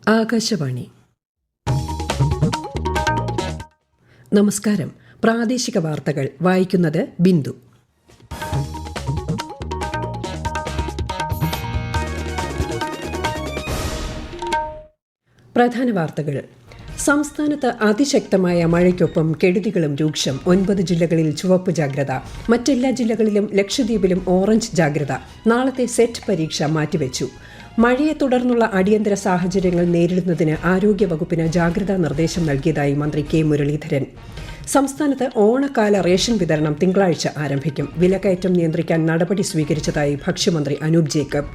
ആകാശവാണി. നമസ്കാരം. പ്രാദേശിക വാർത്തകൾ വായിക്കുന്നത് ബിന്ദു. പ്രധാന വാർത്തകൾ. സംസ്ഥാനത്ത് അതിശക്തമായ മഴയ്ക്കൊപ്പം കെടുതികളും രൂക്ഷം. 9 ജില്ലകളിൽ ചുവപ്പ് ജാഗ്രത. മറ്റെല്ലാ ജില്ലകളിലും ലക്ഷദ്വീപിലും ഓറഞ്ച് ജാഗ്രത. നാളത്തെ സെറ്റ് പരീക്ഷ മാറ്റിവെച്ചു. മഴയെ തുടർന്നുള്ള അടിയന്തര സാഹചര്യങ്ങൾ നേരിടുന്നതിന് ആരോഗ്യവകുപ്പിന് ജാഗ്രതാ നിർദ്ദേശം നൽകിയതായി മന്ത്രി കെ മുരളീധരൻ. സംസ്ഥാനത്ത് ഓണക്കാല റേഷൻ വിതരണം തിങ്കളാഴ്ച ആരംഭിക്കും. വിലക്കയറ്റം നിയന്ത്രിക്കാൻ നടപടി സ്വീകരിച്ചതായി ഭക്ഷ്യമന്ത്രി അനൂപ് ജേക്കബ്.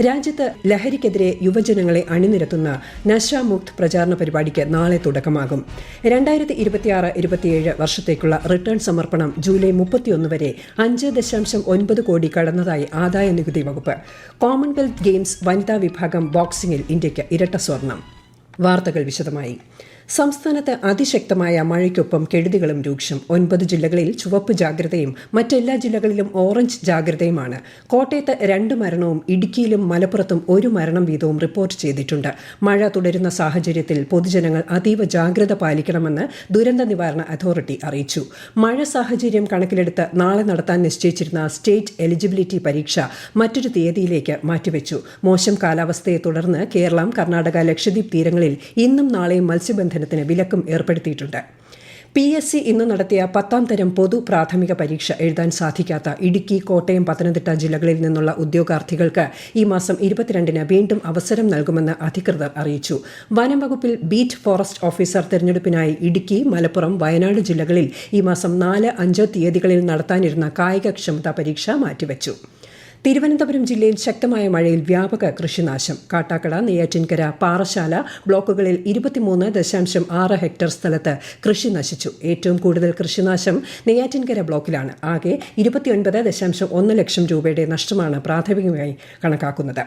രാജ്യത്ത് ലഹരിക്കെതിരെ യുവജനങ്ങളെ അണിനിരത്തുന്ന നശാമുക്ത് പ്രചാരണ പരിപാടിക്ക് നാളെ തുടക്കമാകും. 2026-27 വർഷത്തേക്കുള്ള റിട്ടേൺ സമർപ്പണം ജൂലൈ 31 വരെ 5.9 കോടി കടന്നതായി ആദായ നികുതി വകുപ്പ്. കോമൺവെൽത്ത് ഗെയിംസ് വനിതാ വിഭാഗം ബോക്സിംഗിൽ ഇന്ത്യയ്ക്ക് ഇരട്ട സ്വർണം. വാർത്തകൾ വിശദമായി. സംസ്ഥാനത്ത് അതിശക്തമായ മഴയ്ക്കൊപ്പം കെടുതികളും രൂക്ഷം. 9 ജില്ലകളിൽ ചുവപ്പ് ജാഗ്രതയും മറ്റെല്ലാ ജില്ലകളിലും ഓറഞ്ച് ജാഗ്രതയുമാണ്. കോട്ടയത്ത് 2 മരണവും ഇടുക്കിയിലും മലപ്പുറത്തും 1 മരണം വീതവും റിപ്പോർട്ട് ചെയ്തിട്ടുണ്ട്. മഴ തുടരുന്ന സാഹചര്യത്തിൽ പൊതുജനങ്ങൾ അതീവ ജാഗ്രത പാലിക്കണമെന്ന് ദുരന്ത നിവാരണ അതോറിറ്റി അറിയിച്ചു. മഴ സാഹചര്യം കണക്കിലെടുത്ത് നാളെ നടത്താൻ നിശ്ചയിച്ചിരുന്ന സ്റ്റേറ്റ് എലിജിബിലിറ്റി പരീക്ഷ മറ്റൊരു തീയതിയിലേക്ക് മാറ്റിവെച്ചു. മോശം കാലാവസ്ഥയെ തുടർന്ന് കേരളം, കർണാടക, ലക്ഷദ്വീപ് തീരങ്ങളിൽ ഇന്നും നാളെയും മത്സ്യബന്ധനത്തിന് വിലക്കും ഏർപ്പെടുത്തിയിട്ടുണ്ട്. PSC ഇന്ന് നടത്തിയ 10ാം തരം പൊതു പ്രാഥമിക പരീക്ഷ എഴുതാൻ സാധിക്കാത്ത ഇടുക്കി, കോട്ടയം, പത്തനംതിട്ട ജില്ലകളിൽ നിന്നുള്ള ഉദ്യോഗാർത്ഥികൾക്ക് ഈ മാസം 22-ന് വീണ്ടും അവസരം നൽകുമെന്ന് അധികൃതർ അറിയിച്ചു. വനം വകുപ്പിൽ ബീറ്റ് ഫോറസ്റ്റ് ഓഫീസർ തെരഞ്ഞെടുപ്പിനായി ഇടുക്കി, മലപ്പുറം, വയനാട് ജില്ലകളിൽ ഈ മാസം 4, 5 തീയതികളിൽ നടത്താനിരുന്ന കായികക്ഷമതാ പരീക്ഷ മാറ്റിവെച്ചു. തിരുവനന്തപുരം ജില്ലയിൽ ശക്തമായ മഴയിൽ വ്യാപക കൃഷിനാശം. കാട്ടാക്കട, നെയ്യാറ്റിൻകര, പാറശാല ബ്ലോക്കുകളിൽ 23.6 ഹെക്ടർ സ്ഥലത്ത് കൃഷി നശിച്ചു. ഏറ്റവും കൂടുതൽ കൃഷിനാശം നെയ്യാറ്റിൻകര ബ്ലോക്കിലാണ്. ആകെ 29.1 ലക്ഷം രൂപയുടെ നഷ്ടമാണ് പ്രാഥമികമായി കണക്കാക്കുന്നത്.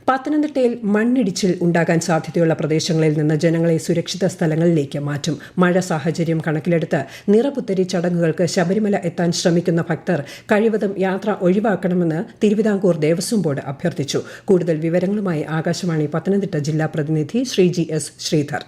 പത്തനംതിട്ടയിൽ മണ്ണിടിച്ചിൽ ഉണ്ടാകാൻ സാധ്യതയുള്ള പ്രദേശങ്ങളിൽ നിന്ന് ജനങ്ങളെ സുരക്ഷിത സ്ഥലങ്ങളിലേക്ക് മാറ്റും. മഴ സാഹചര്യം കണക്കിലെടുത്ത് നിറപുത്തരി ചടങ്ങുകൾക്ക് ശബരിമല എത്താൻ ശ്രമിക്കുന്ന ഭക്തർ കഴിവതും യാത്ര ഒഴിവാക്കണമെന്ന് തിരുവിതാംകൂർ ദേവസ്വം ബോർഡ് അഭ്യർത്ഥിച്ചു. കൂടുതൽ വിവരങ്ങളുമായി ആകാശവാണി പത്തനംതിട്ട ജില്ലാ പ്രതിനിധി ശ്രീജി എസ് ശ്രീധർ.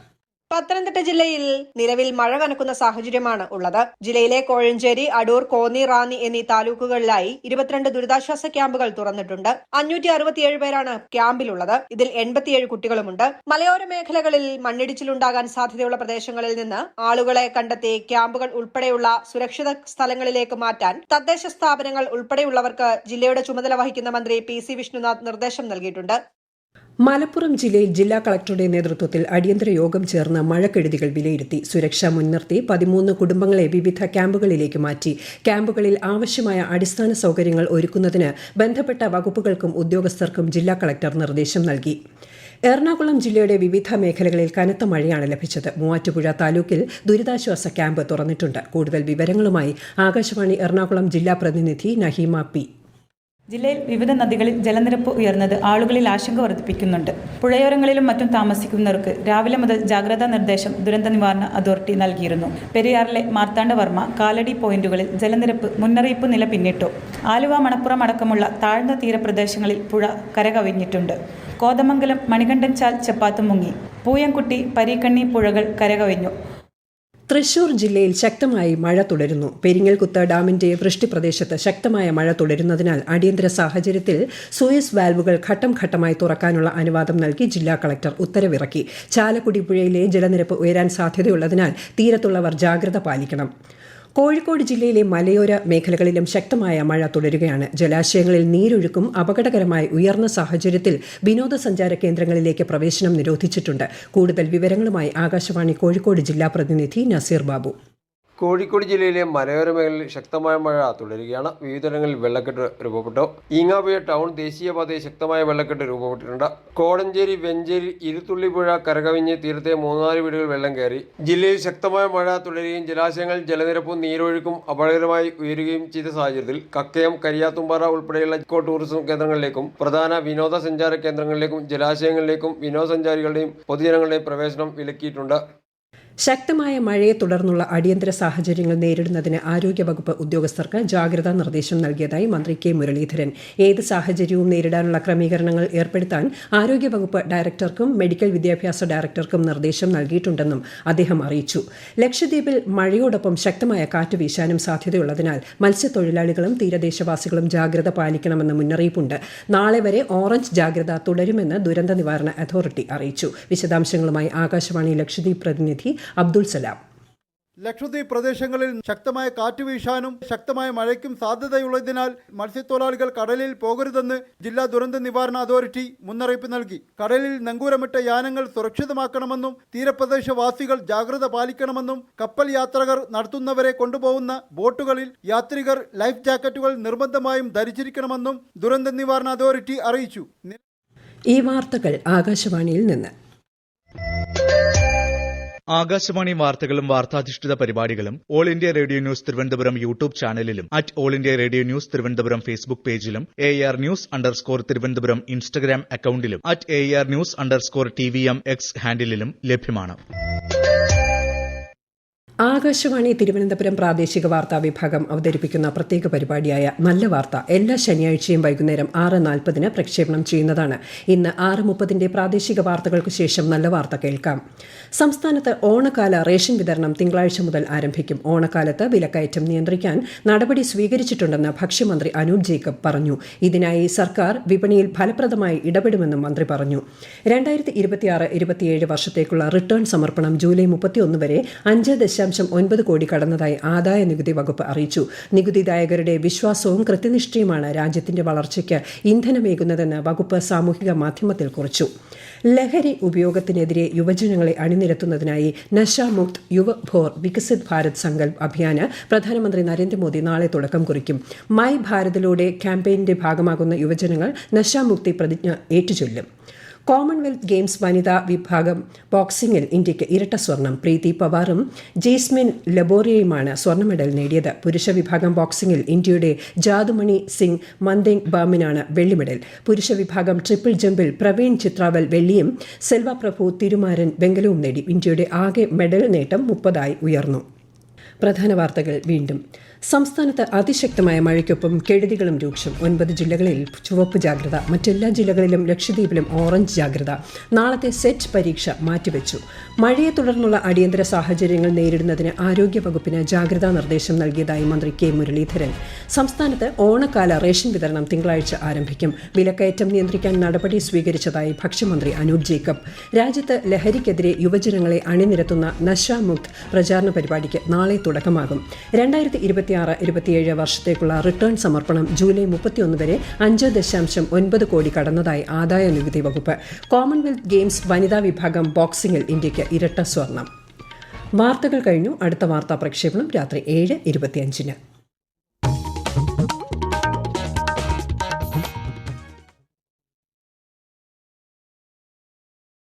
പത്തനംതിട്ട ജില്ലയിൽ നിലവിൽ മഴ കനക്കുന്ന സാഹചര്യമാണ് ഉള്ളത്. ജില്ലയിലെ കോഴഞ്ചേരി, അടൂർ, കോന്നി, റാന്നി എന്നീ താലൂക്കുകളിലായി 22 ദുരിതാശ്വാസ ക്യാമ്പുകൾ തുറന്നിട്ടുണ്ട്. 567 പേരാണ് ക്യാമ്പിലുള്ളത്. ഇതിൽ 87 കുട്ടികളുമുണ്ട്. മലയോര മേഖലകളിൽ മണ്ണിടിച്ചിലുണ്ടാകാൻ സാധ്യതയുള്ള പ്രദേശങ്ങളിൽ നിന്ന് ആളുകളെ കണ്ടെത്തി ക്യാമ്പുകൾ ഉൾപ്പെടെയുള്ള സുരക്ഷിത സ്ഥലങ്ങളിലേക്ക് മാറ്റാൻ തദ്ദേശ സ്ഥാപനങ്ങൾ ഉൾപ്പെടെയുള്ളവർക്ക് ജില്ലയുടെ ചുമതല വഹിക്കുന്ന മന്ത്രി PC വിഷ്ണുനാഥ് നിർദ്ദേശം നൽകിയിട്ടുണ്ട്. മലപ്പുറം ജില്ലയിൽ ജില്ലാ കളക്ടറുടെ നേതൃത്വത്തിൽ അടിയന്തര യോഗം ചേർന്ന് മഴക്കെടുതികൾ വിലയിരുത്തി. സുരക്ഷ മുൻനിർത്തി 13 കുടുംബങ്ങളെ വിവിധ ക്യാമ്പുകളിലേക്ക് മാറ്റി. ക്യാമ്പുകളിൽ ആവശ്യമായ അടിസ്ഥാന സൗകര്യങ്ങൾ ഒരുക്കുന്നതിന് ബന്ധപ്പെട്ട വകുപ്പുകൾക്കും ഉദ്യോഗസ്ഥർക്കും ജില്ലാ കളക്ടർ നിർദ്ദേശം നൽകി. എറണാകുളം ജില്ലയുടെ വിവിധ മേഖലകളിൽ കനത്ത മഴയാണ് ലഭിച്ചത്. മൂവാറ്റുപുഴ താലൂക്കിൽ ദുരിതാശ്വാസ ക്യാമ്പ് തുറന്നിട്ടുണ്ട്. കൂടുതൽ വിവരങ്ങളുമായി ആകാശവാണി എറണാകുളം ജില്ലാ പ്രതിനിധി നഹീമ പി. ജില്ലയിൽ വിവിധ നദികളിൽ ജലനിരപ്പ് ഉയർന്നത് ആളുകളിൽ ആശങ്ക വർദ്ധിപ്പിക്കുന്നുണ്ട്. പുഴയോരങ്ങളിലും മറ്റും താമസിക്കുന്നവർക്ക് രാവിലെ മുതൽ ജാഗ്രതാ നിർദ്ദേശം ദുരന്ത നിവാരണ അതോറിറ്റി നൽകിയിരുന്നു. പെരിയാറിലെ മാർത്താണ്ഡവർമ്മ, കാലടി പോയിന്റുകളിൽ ജലനിരപ്പ് മുന്നറിയിപ്പ് നില പിന്നിട്ടു. ആലുവ, മണപ്പുറം അടക്കമുള്ള താഴ്ന്ന തീരപ്രദേശങ്ങളിൽ പുഴ കരകവിഞ്ഞിട്ടുണ്ട്. കോതമംഗലം, മണികണ്ഠൻ ചാൽ, ചെപ്പാത്ത് മുങ്ങി. പൂയംകുട്ടി, പരീക്കണ്ണി പുഴകൾ കരകവിഞ്ഞു. തൃശൂർ ജില്ലയിൽ ശക്തമായി മഴ തുടരുന്നു. പെരിങ്ങൽകുത്ത് ഡാമിന്റെ വൃഷ്ടിപ്രദേശത്ത് ശക്തമായ മഴ തുടരുന്നതിനാൽ അടിയന്തര സാഹചര്യത്തിൽ സൂയസ് വാൽവുകൾ ഘട്ടം ഘട്ടമായി തുറക്കാനുള്ള അനുവാദം നൽകി ജില്ലാ കളക്ടർ ഉത്തരവിറക്കി. ചാലക്കുടി പുഴയിലെ ജലനിരപ്പ് ഉയരാൻ സാധ്യതയുള്ളതിനാൽ തീരത്തുള്ളവർ ജാഗ്രത പാലിക്കണം. കോഴിക്കോട് ജില്ലയിലെ മലയോര മേഖലകളിലും ശക്തമായ മഴ തുടരുകയാണ്. ജലാശയങ്ങളിൽ നീരൊഴുക്കും അപകടകരമായി ഉയർന്ന സാഹചര്യത്തിൽ വിനോദസഞ്ചാര കേന്ദ്രങ്ങളിലേക്ക് പ്രവേശനം നിരോധിച്ചിട്ടുണ്ട്. കൂടുതൽ വിവരങ്ങളുമായി ആകാശവാണി കോഴിക്കോട് ജില്ലാ പ്രതിനിധി നസീർ ബാബു. കോഴിക്കോട് ജില്ലയിലെ മലയോര മേഖലയിൽ ശക്തമായ മഴ തുടരുകയാണ്. വിവിധയിടങ്ങളിൽ വെള്ളക്കെട്ട് രൂപപ്പെട്ടു. ഈങ്ങാപ്പുഴ ടൗൺ ദേശീയപാതയിൽ ശക്തമായ വെള്ളക്കെട്ട് രൂപപ്പെട്ടിട്ടുണ്ട്. കോടഞ്ചേരി, വെഞ്ചേരി, ഇരുത്തുള്ളിപ്പുഴ കരകവിഞ്ഞ് തീരത്തെ 3-4 വീടുകൾ വെള്ളം കയറി. ജില്ലയിൽ ശക്തമായ മഴ തുടരുകയും ജലാശയങ്ങളിൽ ജലനിരപ്പും നീരൊഴുക്കും അപകടകരമായി ഉയരുകയും ചെയ്ത സാഹചര്യത്തിൽ കക്കയം, കരിയാത്തുംപാറ ഉൾപ്പെടെയുള്ള ഇക്കോ ടൂറിസം കേന്ദ്രങ്ങളിലേക്കും പ്രധാന വിനോദസഞ്ചാര കേന്ദ്രങ്ങളിലേക്കും ജലാശയങ്ങളിലേക്കും വിനോദസഞ്ചാരികളുടെയും പൊതുജനങ്ങളുടെയും പ്രവേശനം വിലക്കിയിട്ടുണ്ട്. ശക്തമായ മഴയെ തുടർന്നുള്ള അടിയന്തര സാഹചര്യങ്ങൾ നേരിടുന്നതിന് ആരോഗ്യവകുപ്പ് ഉദ്യോഗസ്ഥർക്ക് ജാഗ്രതാ നിർദ്ദേശം നൽകിയതായി മന്ത്രി കെ മുരളീധരൻ. ഏത് സാഹചര്യവും നേരിടാനുള്ള ക്രമീകരണങ്ങൾ ഏർപ്പെടുത്താൻ ആരോഗ്യവകുപ്പ് ഡയറക്ടർക്കും മെഡിക്കൽ വിദ്യാഭ്യാസ ഡയറക്ടർക്കും നിർദ്ദേശം നൽകിയിട്ടുണ്ടെന്നും അദ്ദേഹം അറിയിച്ചു. ലക്ഷദ്വീപിൽ മഴയോടൊപ്പം ശക്തമായ കാറ്റ് വീശാനും സാധ്യതയുള്ളതിനാൽ മത്സ്യത്തൊഴിലാളികളും തീരദേശവാസികളും ജാഗ്രത പാലിക്കണമെന്ന് മുന്നറിയിപ്പുണ്ട്. നാളെ വരെ ഓറഞ്ച് ജാഗ്രത തുടരുമെന്ന് ദുരന്ത നിവാരണ അതോറിറ്റി അറിയിച്ചു. വിശദാംശങ്ങളുമായി ആകാശവാണി ലക്ഷദ്വീപ് പ്രതിനിധി അബ്ദുൾ സലാം. ലക്ഷദ്വീപ് പ്രദേശങ്ങളിൽ ശക്തമായ കാറ്റ് വീശാനും ശക്തമായ മഴയ്ക്കും സാധ്യതയുള്ളതിനാൽ മത്സ്യത്തൊഴിലാളികൾ കടലിൽ പോകരുതെന്ന് ജില്ലാ ദുരന്ത നിവാരണ അതോറിറ്റി മുന്നറിയിപ്പ് നൽകി. കടലിൽ നങ്കൂരമിട്ട യാനങ്ങൾ സുരക്ഷിതമാക്കണമെന്നും തീരപ്രദേശവാസികൾ ജാഗ്രത പാലിക്കണമെന്നും കപ്പൽ യാത്രികർ നടത്തുന്നവരെ കൊണ്ടുപോകുന്ന ബോട്ടുകളിൽ യാത്രികർ ലൈഫ് ജാക്കറ്റുകൾ നിർബന്ധമായും ധരിച്ചിരിക്കണമെന്നും ദുരന്ത നിവാരണ അതോറിറ്റി അറിയിച്ചു. ഈ വാർത്തകൾ ആകാശവാണിയിൽ നിന്ന്. ആകാശവാണി വാർത്തകളും വാർത്താധിഷ്ഠിത പരിപാടികളും All India Radio News Thiruvananthapuram YouTube ചാനലിലും All India Radio News Thiruvananthapuram Facebook പേജിലും AR News_ തിരുവനന്തപുരം ഇൻസ്റ്റഗ്രാം അക്കൌണ്ടിലും AR News_TVM X ഹാൻഡിലും ലഭ്യമാണ്. ആകാശവാണി തിരുവനന്തപുരം പ്രാദേശിക വാർത്താ വിഭാഗം അവതരിപ്പിക്കുന്ന പ്രത്യേക പരിപാടിയായ നല്ല വാർത്ത എല്ലാ ശനിയാഴ്ചയും വൈകുന്നേരം 6:40 പ്രക്ഷേപണം ചെയ്യുന്നതാണ്. ഇന്ന് 6:30 പ്രാദേശിക വാർത്തകൾക്ക് ശേഷം നല്ല വാർത്ത കേൾക്കാം. സംസ്ഥാനത്ത് ഓണക്കാല റേഷൻ വിതരണം തിങ്കളാഴ്ച മുതൽ ആരംഭിക്കും. ഓണക്കാലത്ത് വിലക്കയറ്റം നിയന്ത്രിക്കാൻ നടപടി സ്വീകരിച്ചിട്ടുണ്ടെന്ന് ഭക്ഷ്യമന്ത്രി അനൂപ് ജേക്കബ് പറഞ്ഞു. ഇതിനായി സർക്കാർ വിപണിയിൽ ഫലപ്രദമായി ഇടപെടുമെന്നും മന്ത്രി പറഞ്ഞു. 2026-27 വർഷത്തേക്കുള്ള റിട്ടേൺ സമർപ്പണം ജൂലൈ 31 വരെ 5.9 കോടി കടന്നതായി ആദായ നികുതി വകുപ്പ് അറിയിച്ചു. നികുതിദായകരുടെ വിശ്വാസവും കൃത്യനിഷ്ഠയുമാണ് രാജ്യത്തിന്റെ വളർച്ചയ്ക്ക് ഇന്ധനമേകുന്നതെന്ന് വകുപ്പ് സാമൂഹിക മാധ്യമത്തിൽ കുറിച്ചു. ലഹരി ഉപയോഗത്തിനെതിരെ യുവജനങ്ങളെ അണിനിരത്തുന്നതിനായി നശാമുക്ത് യുവഭോർ വികസിത് ഭാരത് സങ്കൽപ് അഭിയാന് പ്രധാനമന്ത്രി നരേന്ദ്രമോദി നാളെ തുടക്കം കുറിക്കും. മൈ ഭാരതിലൂടെ ക്യാമ്പയിന്റെ ഭാഗമാകുന്ന യുവജനങ്ങൾ നശാമുക്തി പ്രതിജ്ഞ ഏറ്റുചൊല്ലും. കോമൺവെൽത്ത് ഗെയിംസ് വനിതാ വിഭാഗം ബോക്സിംഗിൽ ഇന്ത്യയ്ക്ക് ഇരട്ട സ്വർണം. പ്രീതി പവാറും ജെയ്സ്മിൻ ലബോറിയയുമാണ് സ്വർണ്ണ മെഡൽ നേടിയത്. പുരുഷ വിഭാഗം ബോക്സിംഗിൽ ഇന്ത്യയുടെ ജാദുമണി സിംഗ് മന്ദേങ് ബാമിനാണ് വെള്ളി മെഡൽ. പുരുഷ വിഭാഗം ട്രിപ്പിൾ ജമ്പിൽ പ്രവീൺ ചിത്രാവൽ വെള്ളിയും സെൽവ പ്രഭു തിരുമാരൻ വെങ്കലവും നേടി. ഇന്ത്യയുടെ ആകെ മെഡൽ നേട്ടം 30 ഉയർന്നു. പ്രധാന വാർത്തകൾ വീണ്ടും. സംസ്ഥാനത്ത് അതിശക്തമായ മഴയ്ക്കൊപ്പം കെടുതികളും രൂക്ഷം. 9 ജില്ലകളിൽ ചുവപ്പ് ജാഗ്രത. മറ്റെല്ലാ ജില്ലകളിലും ലക്ഷദ്വീപിലും ഓറഞ്ച് ജാഗ്രത. നാളത്തെ സെറ്റ് പരീക്ഷ മാറ്റിവെച്ചു. മഴയെ തുടർന്നുള്ള അടിയന്തര സാഹചര്യങ്ങൾ നേരിടുന്നതിന് ആരോഗ്യവകുപ്പിന് ജാഗ്രതാ നിർദ്ദേശം നൽകിയതായി മന്ത്രി കെ മുരളീധരൻ. സംസ്ഥാനത്ത് ഓണക്കാല റേഷൻ വിതരണം തിങ്കളാഴ്ച ആരംഭിക്കും. വിലക്കയറ്റം നിയന്ത്രിക്കാൻ നടപടി സ്വീകരിച്ചതായി ഭക്ഷ്യമന്ത്രി അനൂപ് ജേക്കബ്. രാജ്യത്ത് ലഹരിക്കെതിരെ യുവജനങ്ങളെ അണിനിരത്തുന്ന നശാമുക്ത് പ്രചാരണ പരിപാടിക്ക് നാളെ തുടക്കമാകും. 2026-27 വർഷത്തേക്കുള്ള റിട്ടേൺ സമർപ്പണം ജൂലൈ 31 വരെ 5.9 കോടി കടന്നതായി ആദായ നികുതി വകുപ്പ്. കോമൺവെൽത്ത് ഗെയിംസ് വനിതാ വിഭാഗം ബോക്സിംഗിൽ ഇന്ത്യയ്ക്ക് ഇരട്ട സ്വർണം. വാർത്തകൾ കഴിഞ്ഞു. അടുത്ത വാർത്താ പ്രക്ഷേപണം രാത്രി 7:25.